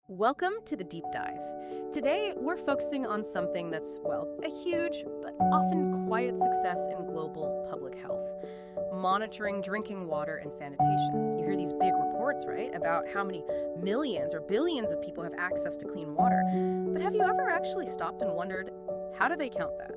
Welcome to the Deep Dive. Today, we're focusing on something that's, well, a huge but often quiet success in global public health: monitoring drinking water and sanitation. You hear these big reports, right, about how many millions or billions of people have access to clean water. But have you ever actually stopped and wondered, how do they count that?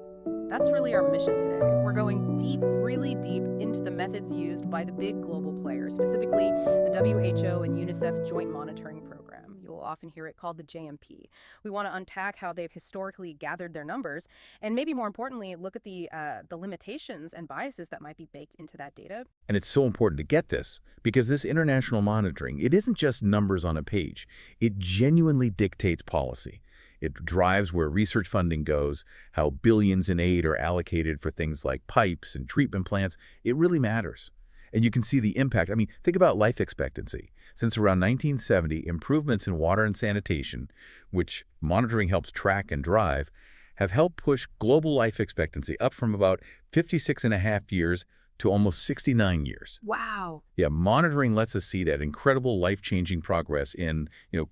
That's really our mission today. We're going deep, really deep, into the methods used by the big global players, specifically the WHO and UNICEF Joint Monitoring Program. You'll often hear it called the JMP. We want to unpack how they've historically gathered their numbers, and maybe more importantly, look at the limitations and biases that might be baked into that data. And it's so important to get this because this international monitoring, it isn't just numbers on a page. It genuinely dictates policy. It drives where research funding goes, how billions in aid are allocated for things like pipes and treatment plants. It really matters. And you can see the impact. I mean, think about life expectancy. Since around 1970, improvements in water and sanitation, which monitoring helps track and drive, have helped push global life expectancy up from about 56.5 years to almost 69 years. Wow. Yeah, monitoring lets us see that incredible life-changing progress in,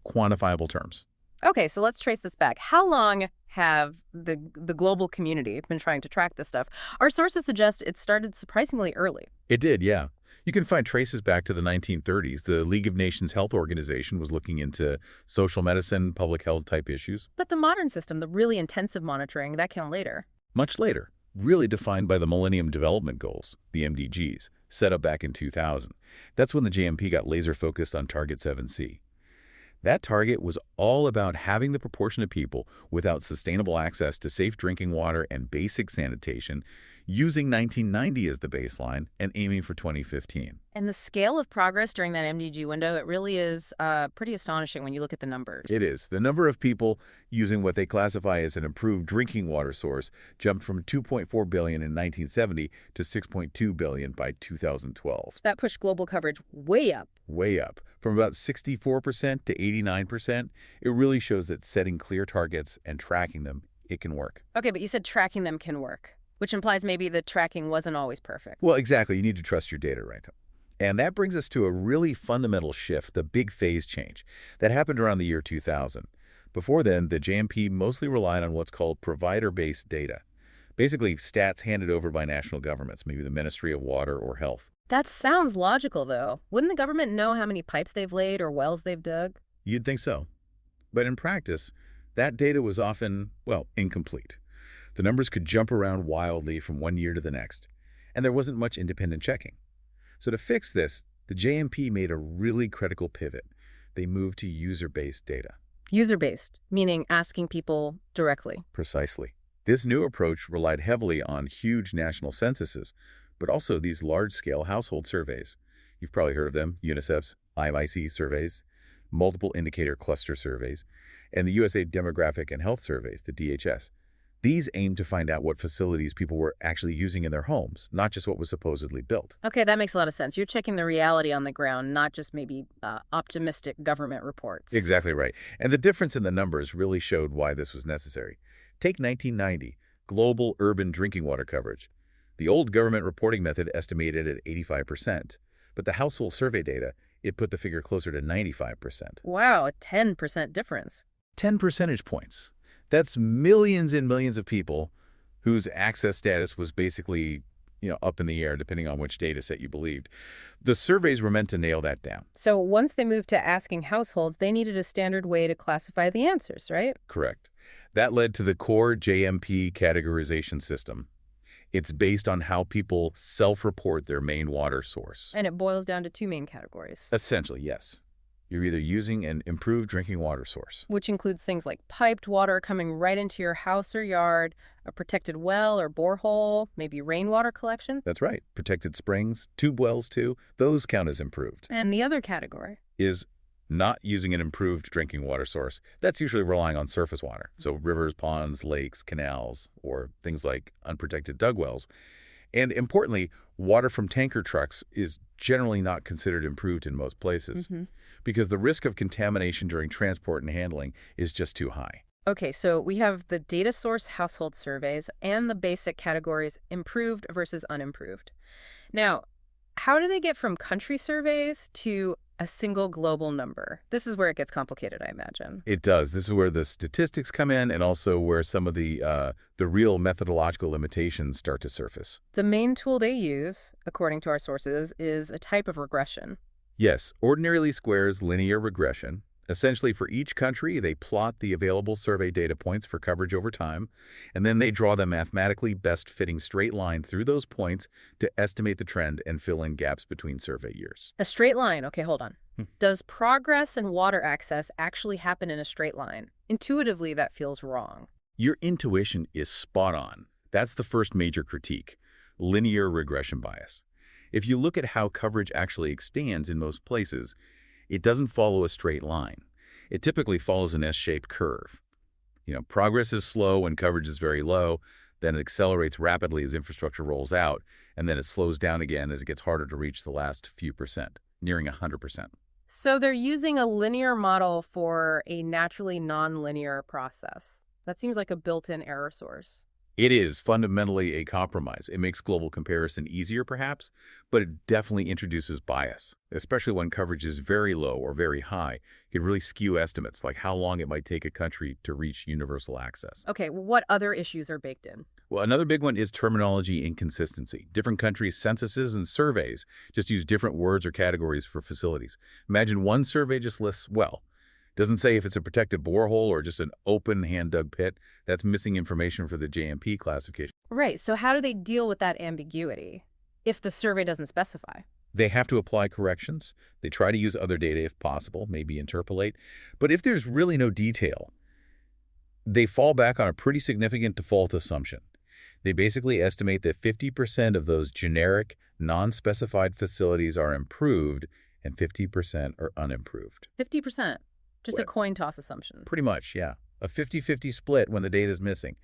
quantifiable terms. Okay, so let's trace this back. How long have the global community been trying to track this stuff? Our sources suggest it started surprisingly early. It did, yeah. You can find traces back to the 1930s. The League of Nations Health Organization was looking into social medicine, public health type issues. But the modern system, the really intensive monitoring, that came later. Much later, really defined by the Millennium Development Goals, the MDGs, set up back in 2000. That's when the JMP got laser focused on Target 7C. That target was all about having the proportion of people without sustainable access to safe drinking water and basic sanitation, using 1990 as the baseline and aiming for 2015. And the scale of progress during that MDG window, it really is pretty astonishing when you look at the numbers. It is. The number of people using what they classify as an improved drinking water source jumped from 2.4 billion in 1970 to 6.2 billion by 2012. That pushed global coverage way up. Way up. From about 64% to 89%, it really shows that setting clear targets and tracking them, it can work. Okay, but you said tracking them can work, which implies maybe the tracking wasn't always perfect. Well, exactly. You need to trust your data, right? And that brings us to a really fundamental shift, a big phase change, that happened around the year 2000. Before then, the JMP mostly relied on what's called provider-based data. Basically, stats handed over by national governments, maybe the Ministry of Water or Health. That sounds logical, though. Wouldn't the government know how many pipes they've laid or wells they've dug? You'd think so. But in practice, that data was often, well, incomplete. The numbers could jump around wildly from one year to the next, and there wasn't much independent checking. So to fix this, the JMP made a really critical pivot. They moved to user-based data. User-based, meaning asking people directly. Precisely. This new approach relied heavily on huge national censuses, but also these large-scale household surveys. You've probably heard of them: UNICEF's IMIC surveys, multiple indicator cluster surveys, and the USA Demographic and Health Surveys, the DHS. These aim to find out what facilities people were actually using in their homes, not just what was supposedly built. Okay, that makes a lot of sense. You're checking the reality on the ground, not just maybe optimistic government reports. Exactly right. And the difference in the numbers really showed why this was necessary. Take 1990, global urban drinking water coverage. The old government reporting method estimated at 85%, but the household survey data, it put the figure closer to 95%. Wow, a 10% difference. 10 percentage points. That's millions and millions of people whose access status was basically, up in the air, depending on which data set you believed. The surveys were meant to nail that down. So once they moved to asking households, they needed a standard way to classify the answers, right? Correct. That led to the core JMP categorization system. It's based on how people self-report their main water source. And it boils down to two main categories. Essentially, yes. You're either using an improved drinking water source, which includes things like piped water coming right into your house or yard, a protected well or borehole, maybe rainwater collection. That's right. Protected springs, tube wells too, those count as improved. And the other category is not using an improved drinking water source. That's usually relying on surface water, so rivers, ponds, lakes, canals, or things like unprotected dug wells. And importantly, water from tanker trucks is generally not considered improved in most places because the risk of contamination during transport and handling is just too high. Okay, so we have the data source household surveys and the basic categories improved versus unimproved. Now, how do they get from country surveys to A single global number. This is where it gets complicated, I imagine. It does. This is where the statistics come in and also where some of the real methodological limitations start to surface. The main tool they use, according to our sources, is a type of regression. Yes, ordinary least squares linear regression. Essentially, for each country, they plot the available survey data points for coverage over time, and then they draw the mathematically best-fitting straight line through those points to estimate the trend and fill in gaps between survey years. A straight line. Okay, hold on. Does progress in water access actually happen in a straight line? Intuitively, that feels wrong. Your intuition is spot on. That's the first major critique, linear regression bias. If you look at how coverage actually extends in most places, it doesn't follow a straight line. It typically follows an S-shaped curve. Progress is slow when coverage is very low, then it accelerates rapidly as infrastructure rolls out, and then it slows down again as it gets harder to reach the last few percent, nearing 100%. So they're using a linear model for a naturally nonlinear process. That seems like a built-in error source. It is fundamentally a compromise. It makes global comparison easier, perhaps, but it definitely introduces bias, especially when coverage is very low or very high. It can really skew estimates, like how long it might take a country to reach universal access. Okay, well, what other issues are baked in? Well, another big one is terminology inconsistency. Different countries' censuses and surveys just use different words or categories for facilities. Imagine one survey just lists, doesn't say if it's a protected borehole or just an open hand-dug pit. That's missing information for the JMP classification. Right, so how do they deal with that ambiguity if the survey doesn't specify? They have to apply corrections. They try to use other data if possible, maybe interpolate. But if there's really no detail, they fall back on a pretty significant default assumption. They basically estimate that 50% of those generic, non-specified facilities are improved and 50% are unimproved. 50%? Just a coin toss assumption. Pretty much, yeah. A 50-50 split when the data is missing.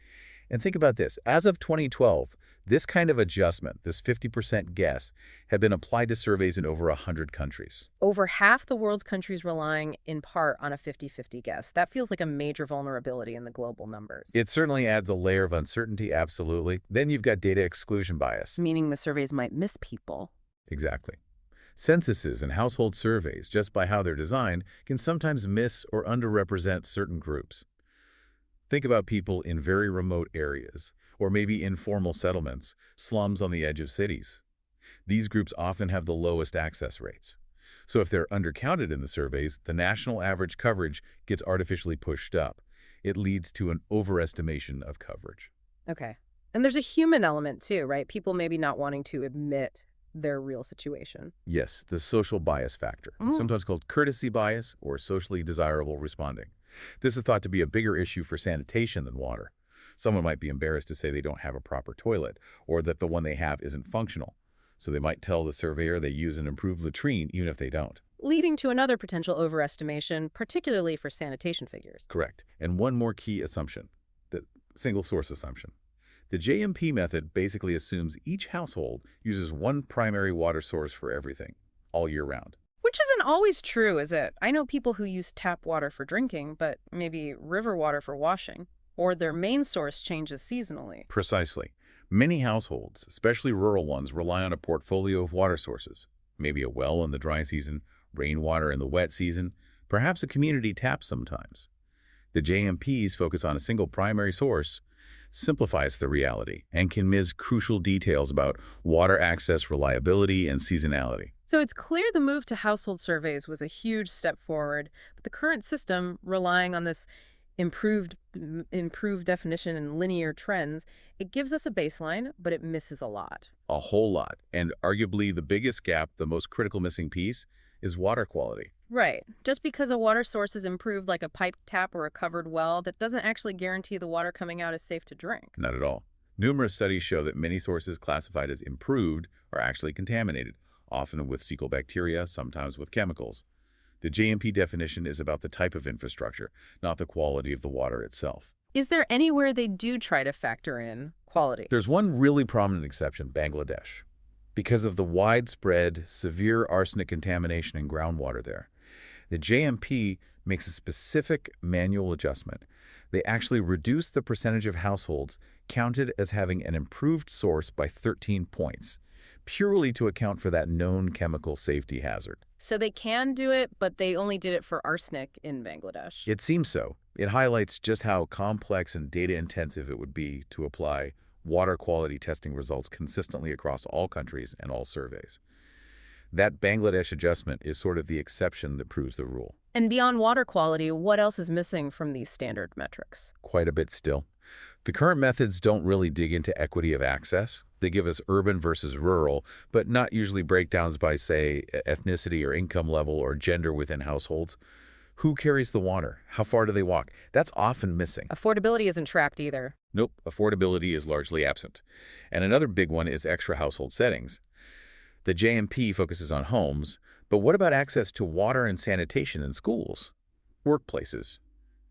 And think about this. As of 2012, this kind of adjustment, this 50% guess, had been applied to surveys in over 100 countries. Over half the world's countries relying in part on a 50-50 guess. That feels like a major vulnerability in the global numbers. It certainly adds a layer of uncertainty, absolutely. Then you've got data exclusion bias. Meaning the surveys might miss people. Exactly. Censuses and household surveys, just by how they're designed, can sometimes miss or underrepresent certain groups. Think about people in very remote areas, or maybe informal settlements, slums on the edge of cities. These groups often have the lowest access rates. So if they're undercounted in the surveys, the national average coverage gets artificially pushed up. It leads to an overestimation of coverage. Okay. And there's a human element too, right? People maybe not wanting to admit their real situation. Yes, the social bias factor, sometimes called courtesy bias or socially desirable responding. This is thought to be a bigger issue for sanitation than water. Someone might be embarrassed to say they don't have a proper toilet or that the one they have isn't functional. So they might tell the surveyor they use an improved latrine even if they don't. Leading to another potential overestimation, particularly for sanitation figures. Correct. And one more key assumption, the single source assumption. The JMP method basically assumes each household uses one primary water source for everything, all year round. Which isn't always true, is it? I know people who use tap water for drinking, but maybe river water for washing. Or their main source changes seasonally. Precisely. Many households, especially rural ones, rely on a portfolio of water sources. Maybe a well in the dry season, rainwater in the wet season, perhaps a community tap sometimes. The JMPs focus on a single primary source, simplifies the reality, and can miss crucial details about water access, reliability, and seasonality. So it's clear the move to household surveys was a huge step forward, but the current system, relying on this improved definition and linear trends, it gives us a baseline, but it misses a lot. A whole lot. And arguably the biggest gap, the most critical missing piece, is water quality. Right. Just because a water source is improved like a piped tap or a covered well, that doesn't actually guarantee the water coming out is safe to drink. Not at all. Numerous studies show that many sources classified as improved are actually contaminated, often with fecal bacteria, sometimes with chemicals. The JMP definition is about the type of infrastructure, not the quality of the water itself. Is there anywhere they do try to factor in quality? There's one really prominent exception, Bangladesh. Because of the widespread, severe arsenic contamination in groundwater there, the JMP makes a specific manual adjustment. They actually reduce the percentage of households counted as having an improved source by 13 points, purely to account for that known chemical safety hazard. So they can do it, but they only did it for arsenic in Bangladesh. It seems so. It highlights just how complex and data-intensive it would be to apply water quality testing results consistently across all countries and all surveys. That Bangladesh adjustment is sort of the exception that proves the rule. And beyond water quality, what else is missing from these standard metrics? Quite a bit still. The current methods don't really dig into equity of access. They give us urban versus rural, but not usually breakdowns by, say, ethnicity or income level or gender within households. Who carries the water? How far do they walk? That's often missing. Affordability isn't tracked either. Nope, affordability is largely absent. And another big one is extra household settings. The JMP focuses on homes, but what about access to water and sanitation in schools, workplaces,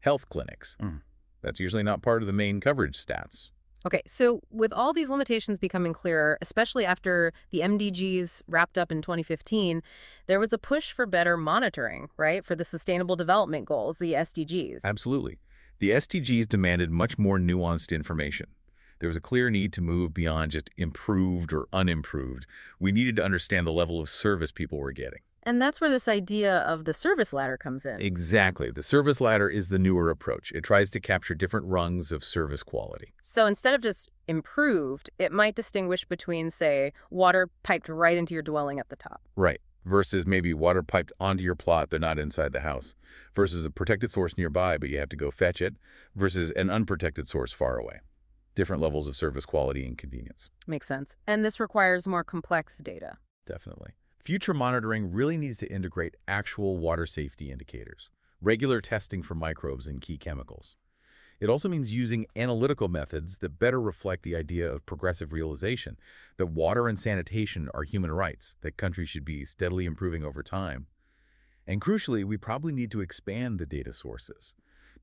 health clinics? That's usually not part of the main coverage stats. Okay, so with all these limitations becoming clearer, especially after the MDGs wrapped up in 2015, there was a push for better monitoring, right, for the Sustainable Development Goals, the SDGs. Absolutely. The SDGs demanded much more nuanced information. There was a clear need to move beyond just improved or unimproved. We needed to understand the level of service people were getting. And that's where this idea of the service ladder comes in. Exactly. The service ladder is the newer approach. It tries to capture different rungs of service quality. So instead of just improved, it might distinguish between, say, water piped right into your dwelling at the top. Right. Versus maybe water piped onto your plot but not inside the house. Versus a protected source nearby but you have to go fetch it. Versus an unprotected source far away. Different levels of service quality and convenience. Makes sense. And this requires more complex data. Definitely. Future monitoring really needs to integrate actual water safety indicators, regular testing for microbes and key chemicals. It also means using analytical methods that better reflect the idea of progressive realization, that water and sanitation are human rights, that countries should be steadily improving over time. And crucially, we probably need to expand the data sources,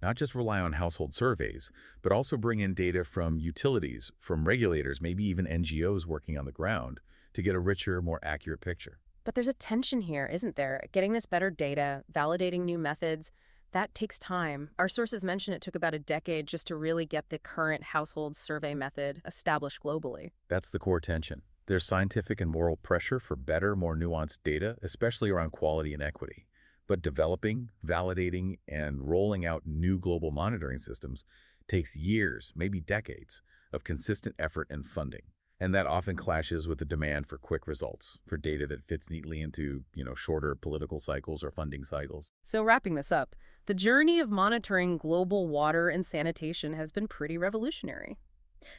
not just rely on household surveys, but also bring in data from utilities, from regulators, maybe even NGOs working on the ground, to get a richer, more accurate picture. But there's a tension here, isn't there? Getting this better data, validating new methods, that takes time. Our sources mention it took about a decade just to really get the current household survey method established globally. That's the core tension. There's scientific and moral pressure for better, more nuanced data, especially around quality and equity. But developing, validating, and rolling out new global monitoring systems takes years, maybe decades, of consistent effort and funding. And that often clashes with the demand for quick results, for data that fits neatly into, shorter political cycles or funding cycles. So wrapping this up, the journey of monitoring global water and sanitation has been pretty revolutionary.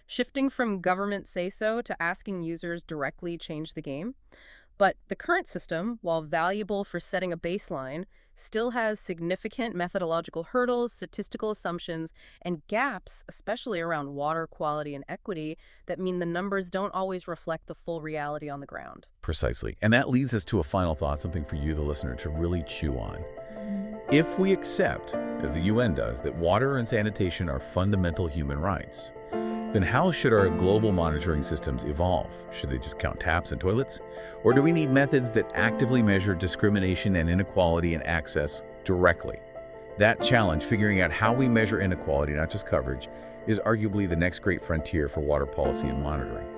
Shifting from government say-so to asking users directly changed the game. But the current system, while valuable for setting a baseline, still has significant methodological hurdles, statistical assumptions, and gaps, especially around water quality and equity, that mean the numbers don't always reflect the full reality on the ground. Precisely. And that leads us to a final thought, something for you, the listener, to really chew on. If we accept, as the UN does, that water and sanitation are fundamental human rights, then how should our global monitoring systems evolve? Should they just count taps and toilets? Or do we need methods that actively measure discrimination and inequality in access directly? That challenge, figuring out how we measure inequality, not just coverage, is arguably the next great frontier for water policy and monitoring.